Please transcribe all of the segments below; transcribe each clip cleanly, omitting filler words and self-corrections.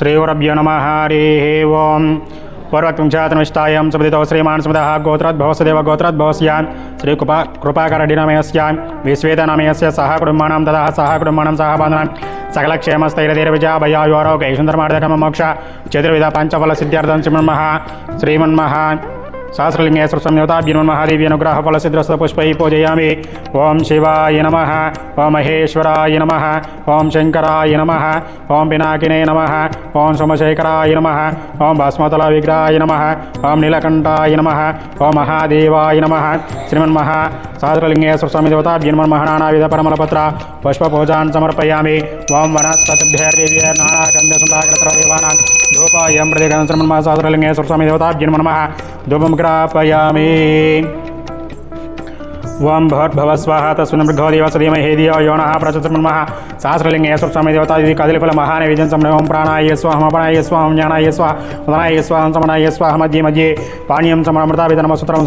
श्रीगुरुभ्यो नमः। हरिः ओम्। पूर्वत्पुंशातनिष्ठायां सुपदितो श्रीमान् स्मृतः गोत्राद्भवस्यदेव गोत्राद्भवस्यां श्रीकृपाकरडिनमयस्यां विश्वेतनमयस्य सह कुटुम्बानां ततः सह कुटुम्बानां सह बान्धवानां सकलक्षेमस्थैर्यविजयाभयायुआरोग्य सुन्दरमार्गकर्ममोक्ष चतुर्विध पञ्चफलसिद्ध्यर्थं श्रीमन्मः सहस्रलिंगेश्वर संयोताभ्यन्महादेव्यनुग्रह फलसिद्रस्त पुष्पैः पूजयामि। ओं शिवाय नमः, ओं महेश्वराय नमः, ओं शंकराय नमः, ओं पिनाकिने नमः, ओं सोमशेखराय नमः, ओं भस्मतल विग्रहाय नमः, ओं नीलकंठाय नमः, ओं महादेवाय नमः। श्रीमन्महा सहस्रलिंगेश्वर स्वामी देवताभ्यन्मः नानाविध परमलपत्र पुष्पपूजान् समर्पयामि। ओं वनस्पतिभ्यर्देव्य नानागन्धसुताग्रतरदेवानां धूपायं प्रतिगणं श्रीमन्महा सहस्रलिंगेश्वर स्वामी देवताभ्यन्मः धूपं ग्रापयामि। ओं भवद्भव स्वाहा तस्मिन् मृगोदेव सधीमहि धियो यो नः प्रचोदयात्। सहस्रलिंगेश्वर स्वामी देवता कदलीफल महानैवेद्यं समर्पयामि। प्राणाय स्वाहा अपनाय स्वाहा ज्ञानाय स्वाहा उदनाय स्वाहा समनाय स्वाहा मध्ये मध्ये पानीयं समर्पयामि।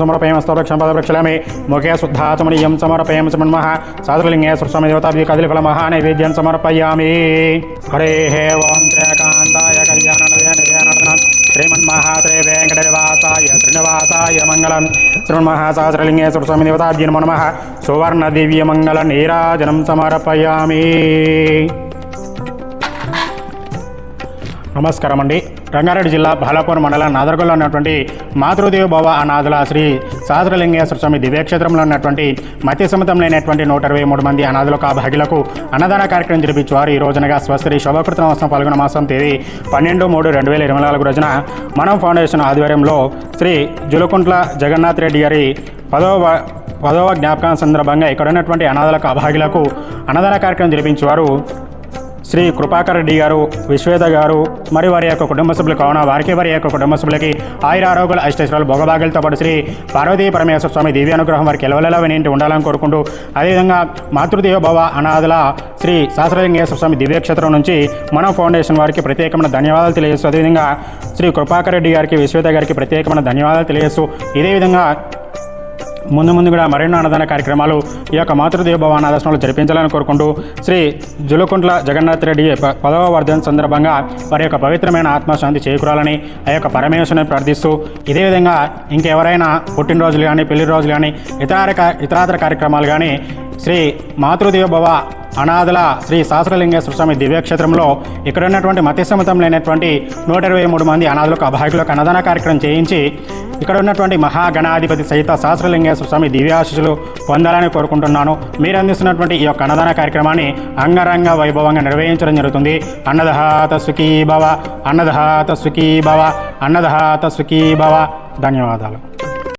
समर्पयामि स्तोत्रक्षं पदप्रक्षालयामि। मुखे शुद्धाचमनीयं समर्पयामि। श्रीमन्मः सहस्रलिंगेश्वर स्वामी देवता कदलीफल महानैवेद्यं समर्पयामि। हरेः ओं त्रयकान्ताय कल्याणाय श्रीमन्महात्रे वेङ्कटनिवासाय श्रीनिवासाय मङ्गलं। श्रीमन्मः सहस्रलिंगेश्वर स्वामी देवताभ्यो नमः सुवर्णदिव्यमङ्गलनीराजनं समर्पयामि। నమస్కారం అండి. రంగారెడ్డి జిల్లా బాలాపూర్ మండలం నాదర్గల్లో ఉన్నటువంటి మాతృదేవ భవ అనాథుల శ్రీ సహస్రలింగేశ్వర స్వామి దివ్యక్షేత్రంలో ఉన్నటువంటి మత్య సముద్రం లేనటువంటి 123 మంది అనాథులకు భాగ్యులకు అన్నదాన కార్యక్రమం జరిపించేవారు. ఈ రోజునగా స్వస్త్రీ శోభకృత మాసం పాల్గొన మాసం తేదీ 12/3/2024 రోజున మనం ఫౌండేషన్ ఆధ్వర్యంలో శ్రీ జులుకుంట్ల జగన్నాథ్ రెడ్డి గారి 10వ జ్ఞాపకం సందర్భంగా ఇక్కడ ఉన్నటువంటి అనాథులకు అభాగ్యులకు అన్నదాన కార్యక్రమం జరిపించేవారు. శ్రీ కృపాకర్ రెడ్డి గారు, విశ్వేత గారు మరియు వారి యొక్క కుటుంబ సభ్యులు కావున వారి యొక్క కుటుంబ సభ్యులకి ఆయురారోగ్యాలు అష్టైశ్వర్యాలు భోగభాగ్యాలతో పాటు శ్రీ పార్వతీ పరమేశ్వర స్వామి దివ్యానుగ్రహం వారికి ఎలవెలలా వినింటి ఉండాలని కోరుకుంటూ, అదేవిధంగా మాతృదేవ భవ అనాథుల శ్రీ సహస్రలింగేశ్వర స్వామి దివ్యక్షేత్రం నుంచి మనం ఫౌండేషన్ వారికి ప్రత్యేకమైన ధన్యవాదాలు తెలియజేస్తూ, అదేవిధంగా శ్రీ కృపాకర్ రెడ్డి గారికి, విశ్వేత గారికి ప్రత్యేకమైన ధన్యవాదాలు తెలియజేస్తూ, ఇదే విధంగా ముందు కూడా మరెన్నో అన్నదాన కార్యక్రమాలు ఈ యొక్క మాతృదేవ భవ అనాథాశ్రమంలో జరిపించాలని కోరుకుంటూ, శ్రీ జులుకుంట్ల జగన్నాథ్ రెడ్డి 10వ వర్ధన సందర్భంగా వారి యొక్క పవిత్రమైన ఆత్మశాంతి చేకూరాలని ఆ యొక్క పరమేశ్వరుని ప్రార్థిస్తూ, ఇదే విధంగా ఇంకెవరైనా పుట్టినరోజులు కానీ, పెళ్లి రోజులు కానీ, ఇతరాతర కార్యక్రమాలు కానీ శ్రీ మాతృదేవ భవ అనాథుల శ్రీ సహస్రలింగేశ్వర స్వామి దివ్యక్షేత్రంలో ఇక్కడ ఉన్నటువంటి మత్స్యసముద్రం లేనటువంటి 123 మంది అనాథులకు అభాగ్యులకు అన్నదాన కార్యక్రమం చేయించి ఇక్కడ ఉన్నటువంటి మహాగణాధిపతి సహిత సహస్రలింగేశ్వర స్వామి దివ్యాశీస్సులు పొందాలని కోరుకుంటున్నాను. మీరు అందిస్తున్నటువంటి ఈ యొక్క అన్నదాన కార్యక్రమాన్ని అంగరంగ వైభవంగా నిర్వహించడం జరుగుతుంది. అన్నదహాత సుఖీ భవ, అన్నదహాత సుఖీ భవ, అన్నదహాత సుఖీ భవ. ధన్యవాదాలు.